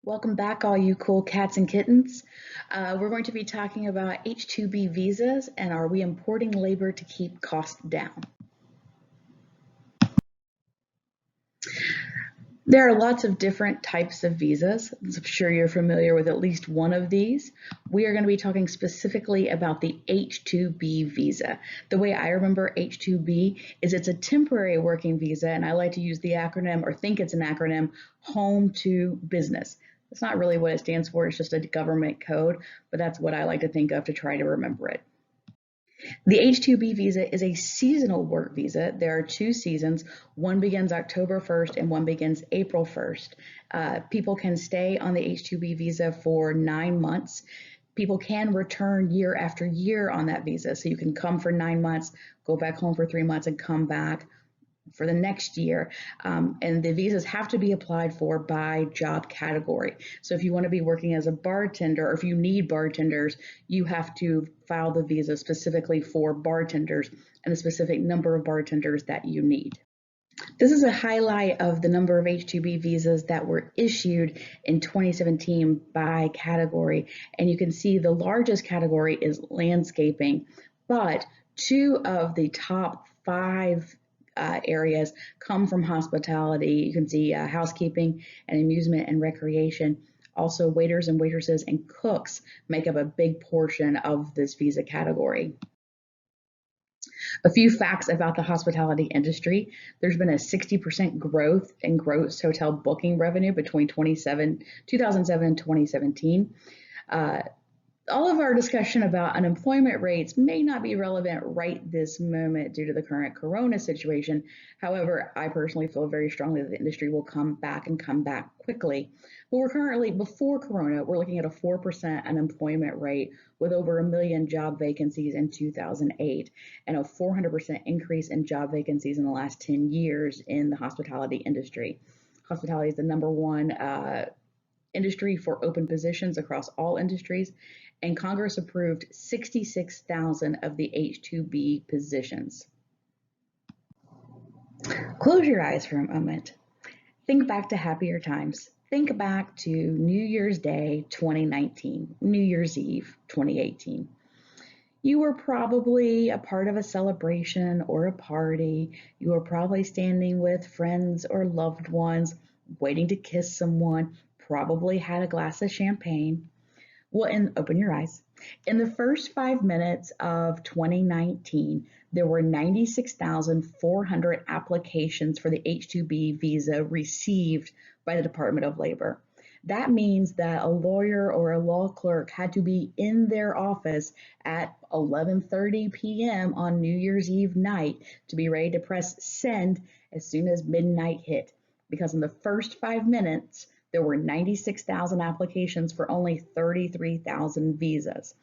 Welcome back, all you cool cats and kittens. We're going to be talking about H-2B visas and are we importing labor to keep costs down? There are lots of different types of visas. I'm sure you're familiar with at least one of these. We are going to be talking specifically about the H-2B visa. The way I remember H-2B is it's a temporary working visa, and I like to use the acronym or think it's an acronym, Home to Business. It's not really what it stands for, it's just a government code, but that's what I like to think of to try to remember it. The H-2B visa is a seasonal work visa. There are two seasons. One begins October 1st and one begins April 1st. People can stay on the H-2B visa for 9 months. People can return year after year on that visa. So you can come for 9 months, go back home for 3 months, and come back for the next year. And the visas have to be applied for by job category. So if you want to be working as a bartender, or if you need bartenders, you have to file the visa specifically for bartenders and the specific number of bartenders that you need. This is a highlight of the number of H-2B visas that were issued in 2017 by category. And you can see the largest category is landscaping, but 2 of the top 5 areas come from hospitality. You can see housekeeping and amusement and recreation. Also, waiters and waitresses and cooks make up a big portion of this visa category. A few facts about the hospitality industry. There's been a 60% growth in gross hotel booking revenue between 2007 and 2017. All of our discussion about unemployment rates may not be relevant right this moment due to the current corona situation. However, I personally feel very strongly that the industry will come back and come back quickly. But we're currently, before corona, we're looking at a 4% unemployment rate with over 1 million job vacancies in 2008 and a 400% increase in job vacancies in the last 10 years in the hospitality industry. Hospitality is the number one industry for open positions across all industries, and Congress approved 66,000 of the H-2B positions. Close your eyes for a moment. Think back to happier times. Think back to New Year's Day 2019, New Year's Eve 2018. You were probably a part of a celebration or a party. You were probably standing with friends or loved ones, waiting to kiss someone, probably had a glass of champagne. Well, open your eyes. In the first 5 minutes of 2019, there were 96,400 applications for the H-2B visa received by the Department of Labor. That means that a lawyer or a law clerk had to be in their office at 11:30 p.m. on New Year's Eve night to be ready to press send as soon as midnight hit. Because in the first 5 minutes, there were 96,000 applications for only 33,000 visas.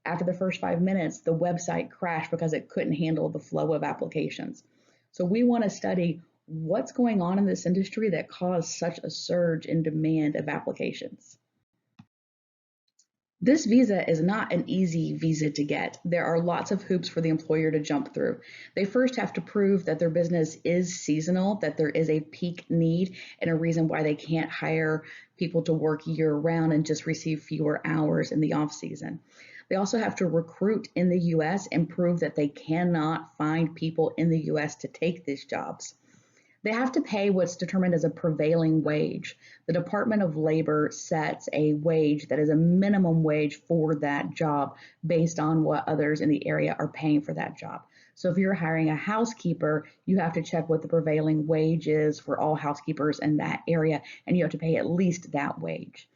After the first 5 minutes, the website crashed because it couldn't handle the flow of applications. So we want to study what's going on in this industry that caused such a surge in demand of applications. This visa is not an easy visa to get. There are lots of hoops for the employer to jump through. They first have to prove that their business is seasonal, that there is a peak need and a reason why they can't hire people to work year round and just receive fewer hours in the off season. They also have to recruit in the US and prove that they cannot find people in the US to take these jobs. They have to pay what's determined as a prevailing wage. The Department of Labor sets a wage that is a minimum wage for that job based on what others in the area are paying for that job. So if you're hiring a housekeeper, you have to check what the prevailing wage is for all housekeepers in that area, and you have to pay at least that wage.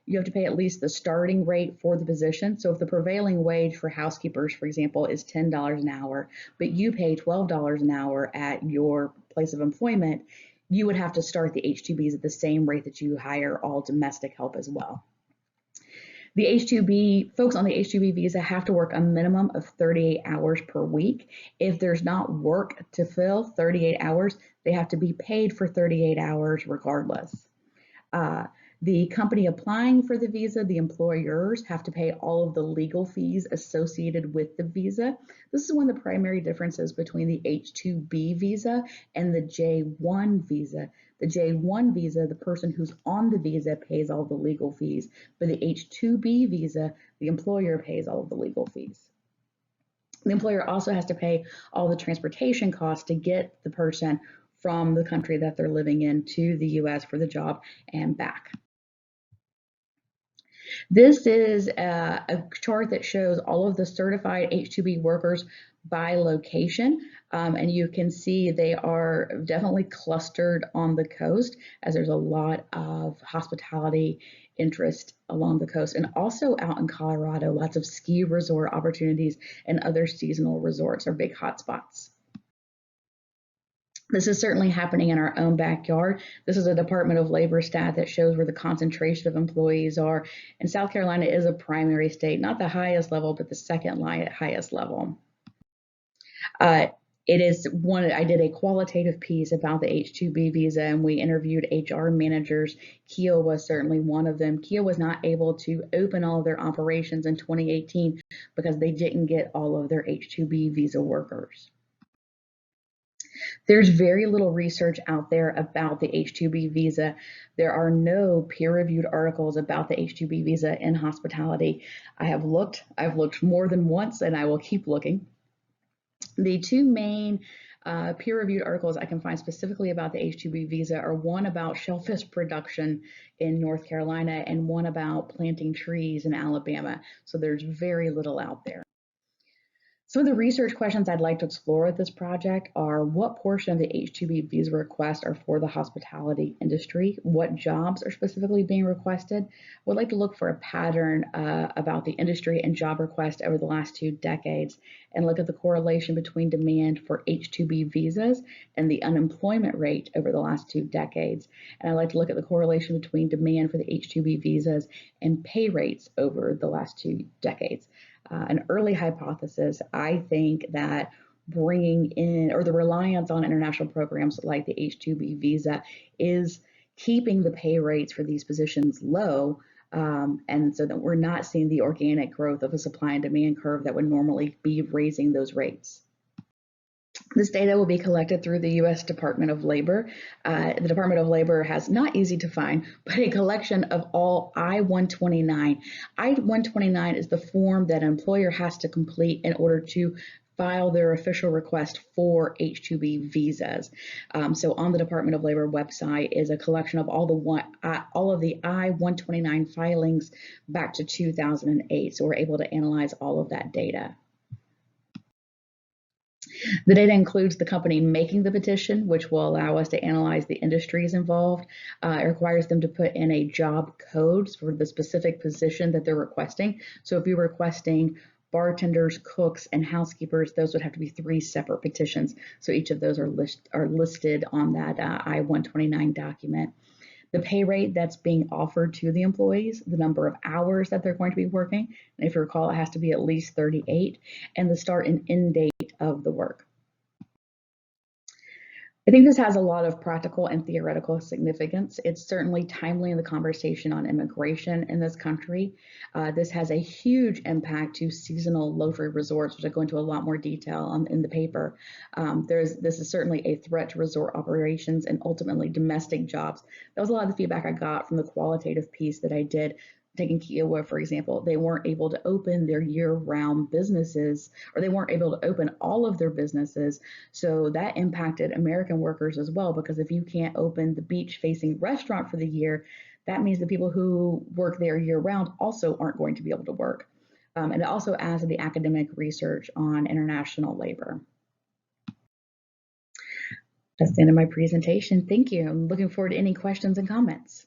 You have to pay at least the starting rate for the position. So if the prevailing wage for housekeepers, for example, is $10 an hour, but you pay $12 an hour at your place of employment, you would have to start the H-2Bs at the same rate that you hire all domestic help as well. The H-2B, folks on the H-2B visa have to work a minimum of 38 hours per week. If there's not work to fill 38 hours, they have to be paid for 38 hours regardless. The company applying for the visa, the employers have to pay all of the legal fees associated with the visa. This is one of the primary differences between the H-2B visa and the J-1 visa. The J-1 visa, the person who's on the visa pays all the legal fees. For the H-2B visa, the employer pays all of the legal fees. The employer also has to pay all the transportation costs to get the person from the country that they're living in to the US for the job and back. This is a chart that shows all of the certified H-2B workers by location, and you can see they are definitely clustered on the coast, as there's a lot of hospitality interest along the coast, and also out in Colorado, lots of ski resort opportunities and other seasonal resorts are big hotspots. This is certainly happening in our own backyard. This is a Department of Labor stat that shows where the concentration of employees are. And South Carolina is a primary state, not the highest level, but the second highest level. It is one, I did a qualitative piece about the H-2B visa and we interviewed HR managers. Kia was certainly one of them. Kia was not able to open all of their operations in 2018 because they didn't get all of their H-2B visa workers. There's very little research out there about the H-2B visa. There are no peer-reviewed articles about the H-2B visa in hospitality. I've looked more than once and I will keep looking. The two main peer-reviewed articles I can find specifically about the H-2B visa are one about shellfish production in North Carolina and one about planting trees in Alabama. So there's very little out there. Some of the research questions I'd like to explore with this project are what portion of the H-2B visa requests are for the hospitality industry? What jobs are specifically being requested? I would like to look for a pattern about the industry and job requests over the last 2 decades and look at the correlation between demand for H-2B visas and the unemployment rate over the last 2 decades. And I'd like to look at the correlation between demand for the H-2B visas and pay rates over the last 2 decades. An early hypothesis, I think that bringing in or the reliance on international programs like the H-2B visa is keeping the pay rates for these positions low, and so that we're not seeing the organic growth of a supply and demand curve that would normally be raising those rates. This data will be collected through the U.S. Department of Labor. The Department of Labor has, not easy to find, but a collection of all I-129. I-129 is the form that an employer has to complete in order to file their official request for H-2B visas. So on the Department of Labor website is a collection of all of the I-129 filings back to 2008. So we're able to analyze all of that data. The data includes the company making the petition, which will allow us to analyze the industries involved. It requires them to put in a job code for the specific position that they're requesting. So if you're requesting bartenders, cooks, and housekeepers, those would have to be 3 separate petitions. So each of those are listed on that I-129 document. The pay rate that's being offered to the employees, the number of hours that they're going to be working, and if you recall, it has to be at least 38, and the start and end date of the work. I think this has a lot of practical and theoretical significance. It's certainly timely in the conversation on immigration in this country. This has a huge impact to seasonal low-fare resorts, which I go into a lot more detail in the paper. This is certainly a threat to resort operations and ultimately domestic jobs. That was a lot of the feedback I got from the qualitative piece that I did. Taking Kiowa, for example, they weren't able to open their year-round businesses, or they weren't able to open all of their businesses. So that impacted American workers as well, because if you can't open the beach-facing restaurant for the year, that means the people who work there year-round also aren't going to be able to work. And it also adds to the academic research on international labor. That's the end of my presentation. Thank you. I'm looking forward to any questions and comments.